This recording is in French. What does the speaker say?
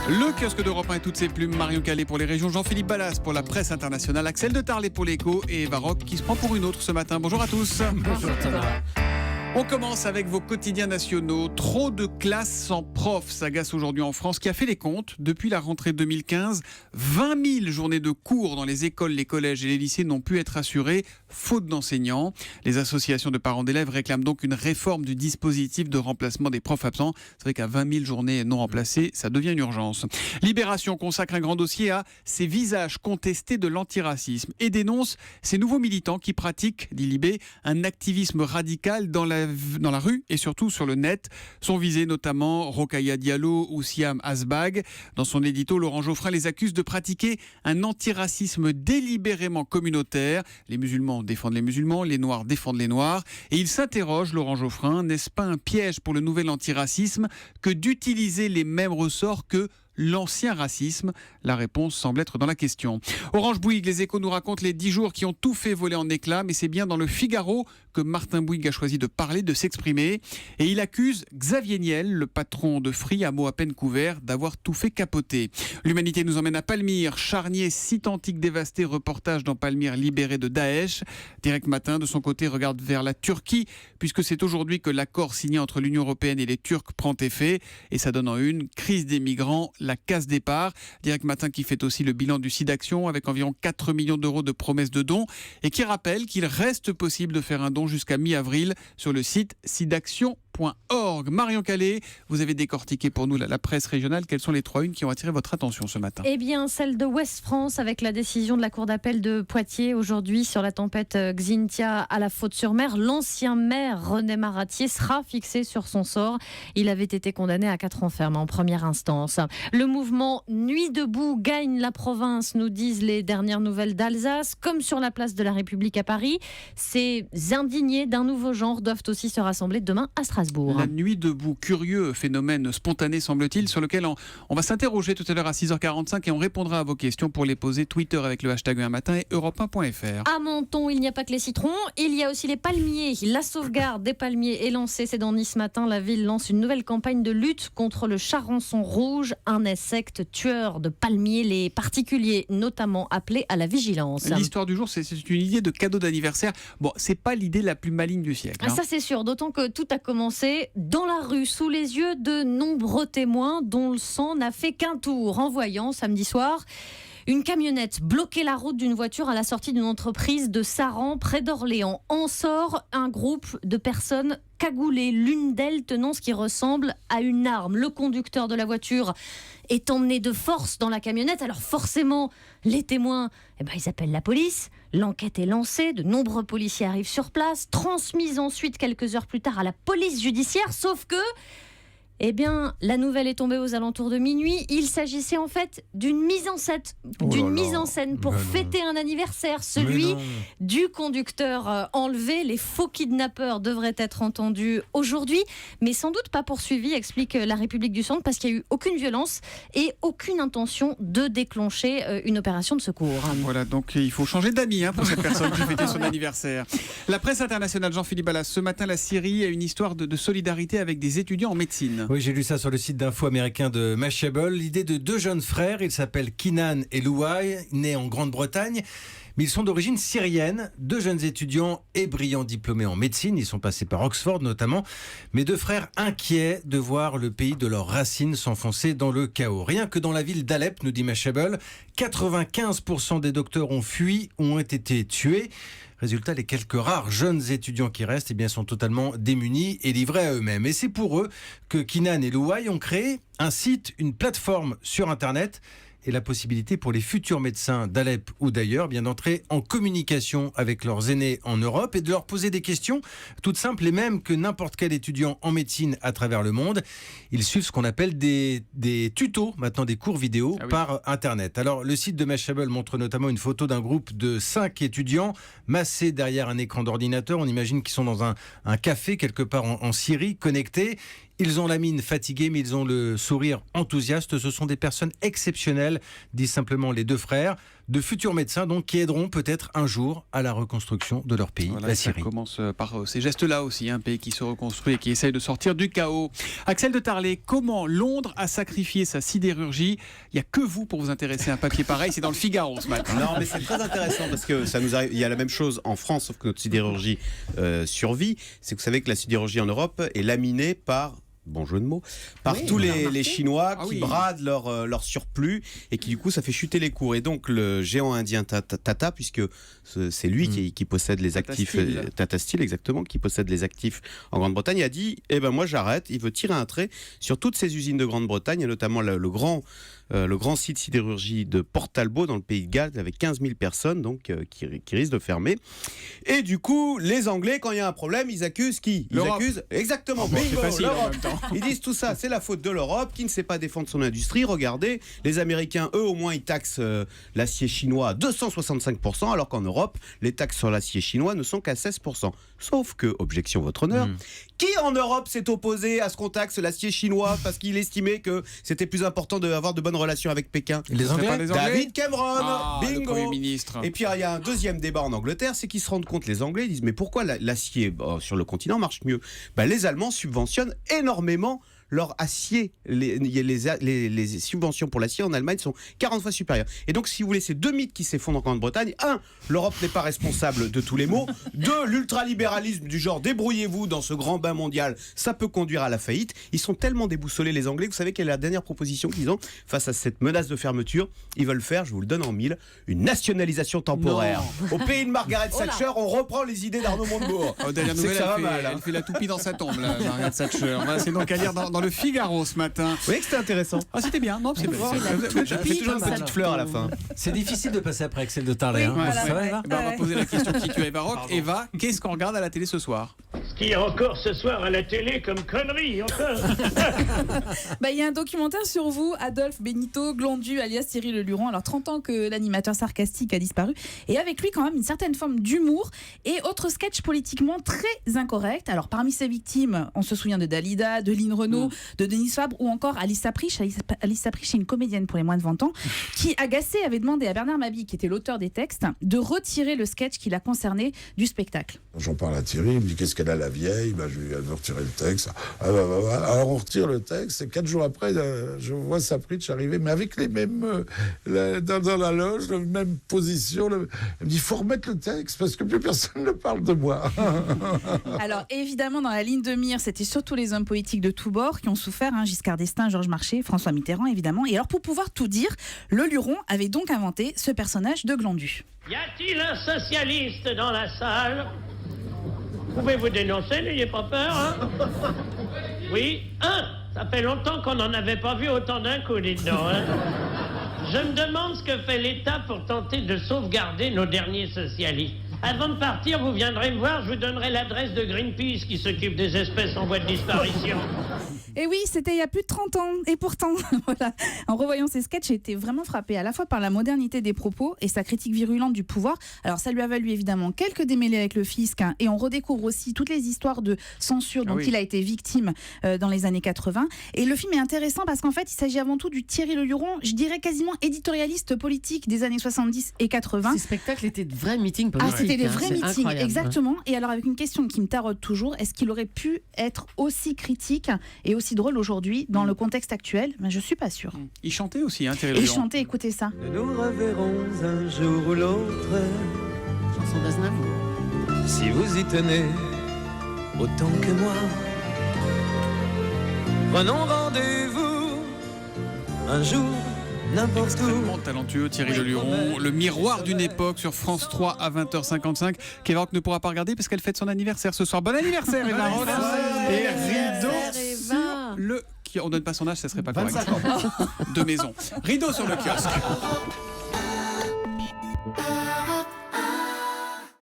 Le kiosque d'Europe 1 et toutes ses plumes, Marion Calais pour les régions, Jean-Philippe Ballas pour la presse internationale, Axel de Tarlet pour l'écho et Eva Rock qui se prend pour une autre ce matin. Bonjour à tous. Bonjour Thomas. On commence avec vos quotidiens nationaux. Trop de classes sans prof s'agace aujourd'hui en France, qui a fait les comptes. Depuis la rentrée 2015, 20 000 journées de cours dans les écoles, les collèges et les lycées n'ont pu être assurées, faute d'enseignants. Les associations de parents d'élèves réclament donc une réforme du dispositif de remplacement des profs absents. C'est vrai qu'à 20 000 journées non remplacées, ça devient une urgence. Libération consacre un grand dossier à ces visages contestés de l'antiracisme et dénonce ces nouveaux militants qui pratiquent, dit Libé, un activisme radical dans la rue et surtout sur le net. Sont visés notamment Rokhaya Diallo ou Siam Asbag. Dans son édito, Laurent Geoffrin les accuse de pratiquer un antiracisme délibérément communautaire. Les musulmans défendent les musulmans, les noirs défendent les noirs. Et il s'interroge, Laurent Geoffrin, n'est-ce pas un piège pour le nouvel antiracisme que d'utiliser les mêmes ressorts que l'ancien racisme? La réponse semble être dans la question. Orange Bouygues, les Échos nous racontent les 10 jours qui ont tout fait voler en éclats, mais c'est bien dans le Figaro que Martin Bouygues a choisi de parler, de s'exprimer. Et il accuse Xavier Niel, le patron de Free, à mot à peine couvert, d'avoir tout fait capoter. L'Humanité nous emmène à Palmyre, charnier, site antique dévasté, reportage dans Palmyre libéré de Daesh. Direct Matin, de son côté, regarde vers la Turquie, puisque c'est aujourd'hui que l'accord signé entre l'Union européenne et les Turcs prend effet. Et ça donne en une, crise des migrants, la casse départ. Direct Matin qui fait aussi le bilan du SIDAction avec environ 4 millions d'euros de promesses de dons et qui rappelle qu'il reste possible de faire un don jusqu'à mi-avril sur le site sidaction.org. Marion Calais, vous avez décortiqué pour nous la presse régionale. Quelles sont les 3 unes qui ont attiré votre attention ce matin? Eh bien, celle de Ouest France avec la décision de la Cour d'appel de Poitiers aujourd'hui sur la tempête Xynthia à la Faute-sur-Mer. L'ancien maire René Maratier sera fixé sur son sort. Il avait été condamné à 4 ans ferme en première instance. Le mouvement Nuit debout gagne la province, nous disent les dernières nouvelles d'Alsace. Comme sur la place de la République à Paris, ces indignés d'un nouveau genre doivent aussi se rassembler demain à Strasbourg. La nuit debout, curieux phénomène spontané semble-t-il, sur lequel on va s'interroger tout à l'heure à 6h45 et on répondra à vos questions pour les poser Twitter avec le hashtag un matin et europe1.fr. À Menton, il n'y a pas que les citrons, il y a aussi les palmiers. La sauvegarde des palmiers est lancée, c'est dans Nice ce matin. La ville lance une nouvelle campagne de lutte contre le charançon rouge, un insecte tueur de palmiers, les particuliers notamment appelés à la vigilance. L'histoire du jour, c'est une idée de cadeau d'anniversaire. Bon, c'est pas l'idée la plus maligne du siècle. Ça c'est sûr, d'autant que tout a commencé dans la rue, sous les yeux de nombreux témoins dont le sang n'a fait qu'un tour, en voyant samedi soir une camionnette bloquer la route d'une voiture à la sortie d'une entreprise de Saran, près d'Orléans. En sort un groupe de personnes cagoulées, l'une d'elles tenant ce qui ressemble à une arme. Le conducteur de la voiture est emmené de force dans la camionnette. Alors forcément, les témoins, ils appellent la police. L'enquête est lancée, de nombreux policiers arrivent sur place, transmise ensuite quelques heures plus tard à la police judiciaire, sauf que la nouvelle est tombée aux alentours de minuit. Il s'agissait en fait d'une mise en scène pour fêter un anniversaire, celui du conducteur enlevé. Les faux kidnappeurs devraient être entendus aujourd'hui, mais sans doute pas poursuivis, explique la République du Centre, parce qu'il n'y a eu aucune violence et aucune intention de déclencher une opération de secours. Voilà, donc il faut changer d'amis pour cette personne qui fêtait son anniversaire. La presse internationale, Jean-Philippe Ballas, ce matin la Syrie a une histoire de solidarité avec des étudiants en médecine. Oui, j'ai lu ça sur le site d'info américain de Mashable. L'idée de 2 jeunes frères, ils s'appellent Kinan et Louai, nés en Grande-Bretagne. Mais ils sont d'origine syrienne, 2 jeunes étudiants et brillants diplômés en médecine. Ils sont passés par Oxford notamment. Mais 2 frères inquiets de voir le pays de leurs racines s'enfoncer dans le chaos. Rien que dans la ville d'Alep, nous dit Mashable, 95% des docteurs ont fui ou ont été tués. Résultat, les quelques rares jeunes étudiants qui restent sont totalement démunis et livrés à eux-mêmes. Et c'est pour eux que Kinan et Louai ont créé un site, une plateforme sur Internet et la possibilité pour les futurs médecins d'Alep ou d'ailleurs d'entrer en communication avec leurs aînés en Europe et de leur poser des questions toutes simples, les mêmes que n'importe quel étudiant en médecine à travers le monde. Ils suivent ce qu'on appelle des tutos, maintenant des cours vidéo par Internet. Alors le site de Mashable montre notamment une photo d'un groupe de 5 étudiants massés derrière un écran d'ordinateur. On imagine qu'ils sont dans un café quelque part en Syrie, connectés. Ils ont la mine fatiguée, mais ils ont le sourire enthousiaste. Ce sont des personnes exceptionnelles, disent simplement les 2 frères. de futurs médecins donc, qui aideront peut-être un jour à la reconstruction de leur pays, Voilà, la ça Syrie. commence par ces gestes-là aussi, un pays qui se reconstruit et qui essaye de sortir du chaos. Axel de Tarlet, comment Londres a sacrifié sa sidérurgie? Il n'y a que vous pour vous intéresser à un papier pareil, c'est dans le Figaro ce matin. Non, mais c'est très intéressant parce que ça nous arrive. Il y a la même chose en France, sauf que notre sidérurgie survit. C'est que vous savez que la sidérurgie en Europe est laminée par. Bon jeu de mots, par tous les Chinois qui bradent leur surplus et qui du coup ça fait chuter les cours. Et donc le géant indien Tata, puisque c'est lui qui possède les actifs, Tata Steel exactement, qui possède les actifs en Grande-Bretagne, a dit moi j'arrête. Il veut tirer un trait sur toutes ces usines de Grande-Bretagne et notamment le grand site sidérurgie de Port Talbot dans le pays de Galles avec 15 000 personnes donc, qui risquent de fermer. Et du coup, les Anglais, quand il y a un problème, ils accusent qui? Ils accusent exactement c'est facile en même temps. Ils disent tout ça, c'est la faute de l'Europe qui ne sait pas défendre son industrie. Regardez, les Américains, eux, au moins, ils taxent l'acier chinois à 265%, alors qu'en Europe, les taxes sur l'acier chinois ne sont qu'à 16%. Sauf que, objection votre honneur, qui en Europe s'est opposé à ce qu'on taxe l'acier chinois parce qu'il estimait que c'était plus important d'avoir de bonnes relations avec Pékin? Les Anglais, David Cameron, le bingo. Premier ministre. Et puis il y a un deuxième débat en Angleterre, c'est qu'ils se rendent compte, les Anglais, ils disent mais pourquoi l'acier sur le continent marche mieux? Les Allemands subventionnent énormément leur acier. Les subventions pour l'acier en Allemagne sont 40 fois supérieures. Et donc, si vous voulez, ces deux mythes qui s'effondrent en Grande-Bretagne. 1, l'Europe n'est pas responsable de tous les maux. 2, l'ultralibéralisme du genre débrouillez-vous dans ce grand bain mondial, ça peut conduire à la faillite. Ils sont tellement déboussolés, les Anglais. Vous savez quelle est la dernière proposition qu'ils ont face à cette menace de fermeture? Ils veulent faire, je vous le donne en mille, une nationalisation temporaire. Au pays de Margaret Thatcher, on reprend les idées d'Arnaud Montebourg. Dernière nouvelle, elle fait la toupie dans sa tombe, là, Margaret Thatcher. Voilà, c'est donc à lire dans le Figaro ce matin. Vous voyez que c'était intéressant? Ah, c'était bien, non? C'est J'ai fait toujours une petite fleur à la fin. C'est difficile de passer après Axel de Tarlet. Oui, voilà. Ça va, Eva? On va poser la question qui tue à Eva Rock. Eva, qu'est-ce qu'on regarde à la télé ce soir? Ce qu'il y a encore ce soir à la télé comme connerie, encore. Il y a un documentaire sur vous, Adolphe Benito Glandu, alias Thierry Leluron. Alors 30 ans que l'animateur sarcastique a disparu. Et avec lui quand même une certaine forme d'humour et autres sketchs politiquement très incorrects. Alors parmi ses victimes, on se souvient de Dalida, de Lynn Renaud, de Denis Fabre ou encore Alice Sapriche. Alice Sapriche est une comédienne pour les moins de 20 ans qui, agacée, avait demandé à Bernard Mabille, qui était l'auteur des textes, de retirer le sketch qui l'a concerné du spectacle. J'en parle à Thierry, il me dit qu'est-ce qu'elle a la vieille, elle veut retirer le texte. Alors on retire le texte et 4 jours après, je vois Sapriche arriver, mais avec les mêmes, dans la loge, la même position. Elle me dit, il faut remettre le texte parce que plus personne ne parle de moi. Alors évidemment, dans la ligne de mire, c'était surtout les hommes politiques de tous bords qui ont souffert, Giscard d'Estaing, Georges Marchais, François Mitterrand évidemment. Et alors pour pouvoir tout dire, Leluron avait donc inventé ce personnage de Glandu. Y a-t-il un socialiste dans la salle? Pouvez-vous dénoncer, n'ayez pas peur, hein? Oui, ça fait longtemps qu'on n'en avait pas vu autant d'un coup, dites donc, hein? Je me demande ce que fait l'État pour tenter de sauvegarder nos derniers socialistes. Avant de partir, vous viendrez me voir, je vous donnerai l'adresse de Greenpeace qui s'occupe des espèces en voie de disparition. Et oui, c'était il y a plus de 30 ans. Et pourtant, voilà, en revoyant ces sketchs, j'ai été vraiment frappée à la fois par la modernité des propos et sa critique virulente du pouvoir. Alors ça lui a valu évidemment quelques démêlés avec le fisc, et on redécouvre aussi toutes les histoires de censure dont il a été victime dans les années 80. Et le film est intéressant parce qu'en fait, il s'agit avant tout du Thierry Leluron, je dirais quasiment éditorialiste politique des années 70 et 80. Ces spectacles étaient de vrais meetings politiques. C'était des vrais meetings, incroyable. exactement. Et alors avec une question qui me taraude toujours, est-ce qu'il aurait pu être aussi critique et aussi drôle aujourd'hui dans le contexte actuel? Ben, je suis pas sûre. Il chantait aussi, Thierry Et Leluron. chanter, écoutez ça. Nous reverrons un jour ou l'autre, Chanson d'Aznavour. si vous y tenez autant que moi. Prenons rendez-vous un jour, n'importe où. Extrêmement talentueux, Thierry Leluron. Le miroir d'une époque sur France 3 à 20h55. Qu'Eva Rock ne pourra pas regarder parce qu'elle fête son anniversaire ce soir. Bon anniversaire, Eva Rock. Et rideau sur le... On donne pas son âge, ça serait pas correct. 25 ans. De maison. Rideau sur le kiosque.